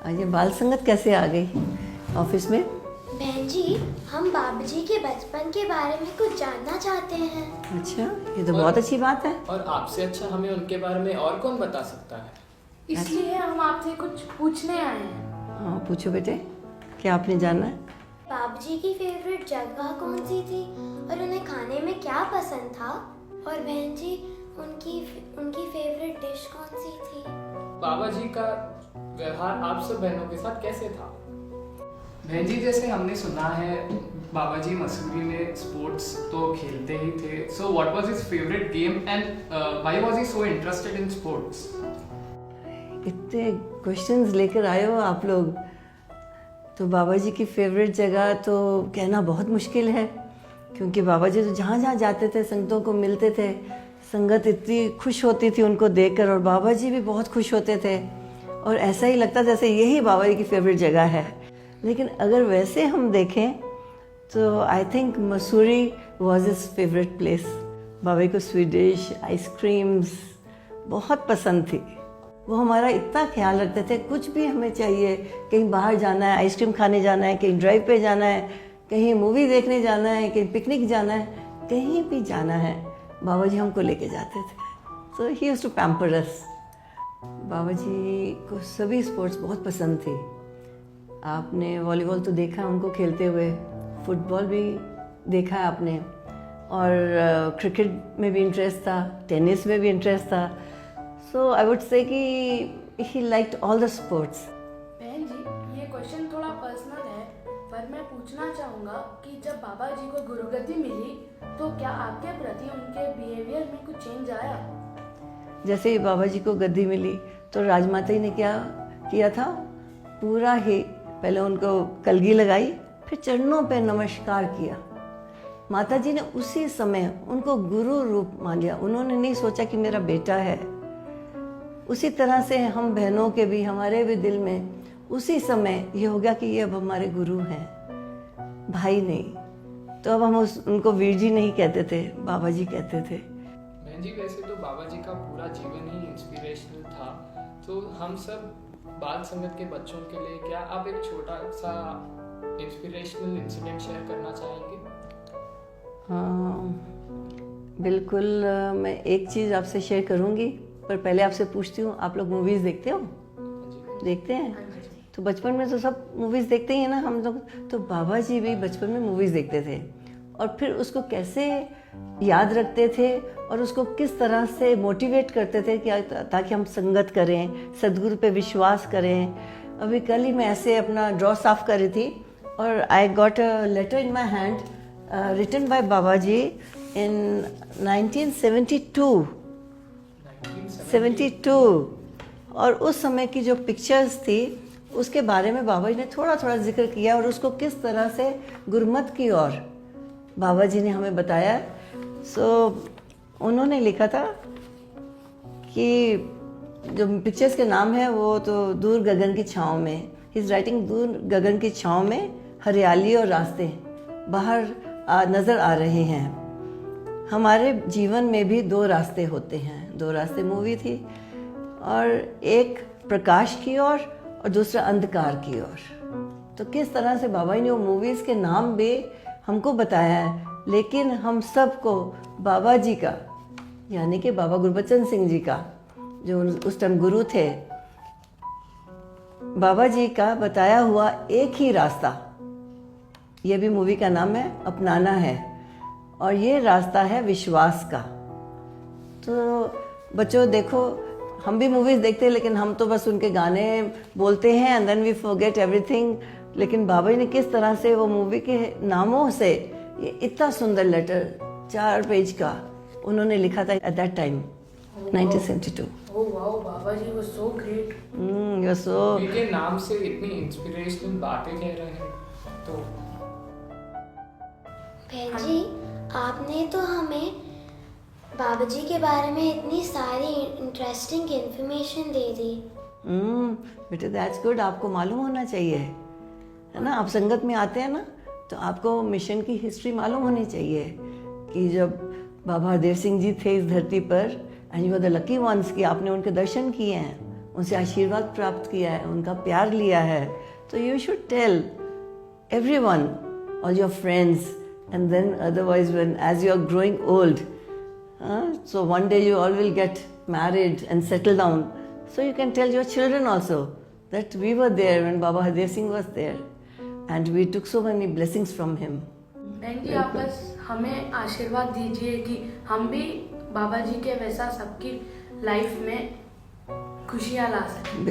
आज ये बाल संगत कैसे आ गई ऑफिस में? बहन जी, हम बाबूजी के बचपन के बारे में कुछ जानना चाहते हैं। अच्छा, ये तो बहुत अच्छी बात है। और आपसे अच्छा हमें उनके बारे में और कौन बता सकता है? इसलिए हम आपसे कुछ पूछने आए हैं। हाँ पूछो बेटे, क्या आपने जानना है? बाबूजी की फेवरेट जगह कौन सी थी और उन्हें खाने में क्या पसंद था? और बहन जी, उनकी फेवरेट डिश कौन सी थी? बाबा जी का व्यवहार आप सब बहनों के साथ कैसे था? बहन जी, जैसे हमने सुना है बाबा जी मसूरी में स्पोर्ट्स तो खेलते ही थे। So what was his favourite game and why was he so interested in sports? इतने क्वेश्चंस लेकर आए हो आप लोग। तो बाबा जी की फेवरेट जगह तो कहना बहुत मुश्किल है, क्योंकि बाबा जी तो जहाँ जहाँ जाते थे संगतों को मिलते थे, संगत इतनी खुश होती थी उनको देखकर, और बाबा जी भी बहुत खुश होते थे, और ऐसा ही लगता जैसे यही बाबा जी की फेवरेट जगह है। लेकिन अगर वैसे हम देखें तो I think Mussoorie was his favourite place. Baba ji को स्वीट डिश, आइसक्रीम्स बहुत पसंद थी। वो हमारा इतना ख्याल रखते थे, कुछ भी हमें चाहिए, कहीं बाहर जाना है, आइसक्रीम खाने जाना है, कहीं ड्राइव पे जाना है, कहीं मूवी देखने जाना है, कहीं पिकनिक जाना है, कहीं भी जाना है, बाबा जी हमको लेके जाते थे। सो ही यूज्ड टू पैम्पर अस। बाबा जी को सभी स्पोर्ट्स बहुत पसंद थी। आपने वॉलीबॉल तो देखा उनको खेलते हुए, फुटबॉल भी देखा है आपने, और क्रिकेट में भी इंटरेस्ट था, टेनिस में भी इंटरेस्ट था। सो आई वुड से कि he liked all the sports. बहन जी, ये क्वेश्चन थोड़ा पर्सनल है, पर मैं पूछना चाहूँगा कि जब बाबा जी को गुरुगद्दी मिली तो क्या आपके प्रति उनके बिहेवियर में कुछ चेंज आया? जैसे ही बाबा जी को गद्दी मिली तो राजमाता जी ने क्या किया था, पूरा ही पहले उनको कलगी लगाई, फिर चरणों पे नमस्कार किया। माता जी ने उसी समय उनको गुरु रूप मान लिया। उन्होंने नहीं सोचा कि मेरा बेटा है। उसी तरह से हम बहनों के भी, हमारे भी दिल में उसी समय ये हो गया कि ये अब हमारे गुरु हैं, भाई नहीं। तो अब हम उनको वीर जी नहीं कहते थे, बाबा जी कहते थे। बहन जी, वैसे तो बाबा जी का पूरा जीवन ही इंस्पिरेशनल था, तो हम सब बाल संगत के बच्चों के लिए क्या आप एक छोटा सा इंस्पिरेशनल इंसिडेंट शेयर करना चाहेंगे? हाँ बिल्कुल, मैं एक चीज़ आपसे शेयर करूँगी, पर पहले आपसे पूछती हूँ, आप लोग मूवीज़ देखते हो? देखते हैं? तो बचपन में तो सब मूवीज़ देखते ही हैं ना हम लोग। तो बाबा जी भी बचपन में मूवीज़ देखते थे, और फिर उसको कैसे याद रखते थे और उसको किस तरह से मोटिवेट करते थे कि ताकि हम संगत करें, सदगुरु पे विश्वास करें। अभी कल ही मैं ऐसे अपना ड्रॉ साफ कर रही थी, और I got a letter in my hand written by Baba ji in 1972। और उस समय की जो पिक्चर्स थी उसके बारे में बाबा जी ने थोड़ा थोड़ा जिक्र किया, और उसको किस तरह से गुरमत की ओर बाबा जी ने हमें बताया। सो उन्होंने लिखा था कि जो पिक्चर्स के नाम है वो तो दूर गगन की छाँव में, ही इज़ राइटिंग दूर गगन की छाँव में हरियाली और रास्ते बाहर नज़र आ रहे हैं। हमारे जीवन में भी दो रास्ते होते हैं। दो रास्ते मूवी थी, और एक प्रकाश की ओर और दूसरा अंधकार की ओर। तो किस तरह से बाबा जी ने वो मूवीज़ के नाम भी हमको बताया है, लेकिन हम सबको बाबा जी का, यानी कि बाबा गुरबचन सिंह जी का, जो उस टाइम गुरु थे, बाबा जी का बताया हुआ एक ही रास्ता, ये भी मूवी का नाम है, अपनाना है, और ये रास्ता है विश्वास का। तो बच्चों देखो, हम भी मूवीज़ देखते हैं, लेकिन हम तो बस उनके गाने बोलते हैं and then we forget everything. लेकिन बाबा जी ने किस तरह से वो मूवी के नामों से ये इतना सुंदर लेटर 4 पेज का उन्होंने लिखा था at that time 1972। Oh wow, Baba ji was so great. You so, उनके नाम से इतनी इंस्पिरेशनल बातें कह रहे हैं तो। बहन जी, आपने तो हमें बाबा जी के बारे में इतनी सारी इंटरेस्टिंग इन्फॉर्मेशन दे दी। बेटे दैट्स गुड, आपको मालूम होना चाहिए, है ना। आप संगत में आते हैं ना, तो आपको मिशन की हिस्ट्री मालूम होनी चाहिए कि जब बाबा हरदेव सिंह जी थे इस धरती पर, and you are the lucky ones कि आपने उनके दर्शन किए हैं, उनसे आशीर्वाद प्राप्त किया है, उनका प्यार लिया है, तो you should tell everyone, all your friends, and then otherwise when as you are growing old, so one day you all will get married and settle down, so you can tell your children also that we were there when Baba Hardev Singh was there and we took so many blessings from him. बहन जी आप बस हमें आशीर्वाद दीजिए कि हम भी बाबा जी के वैसा सबकी लाइफ में खुशियाँ ला सकें।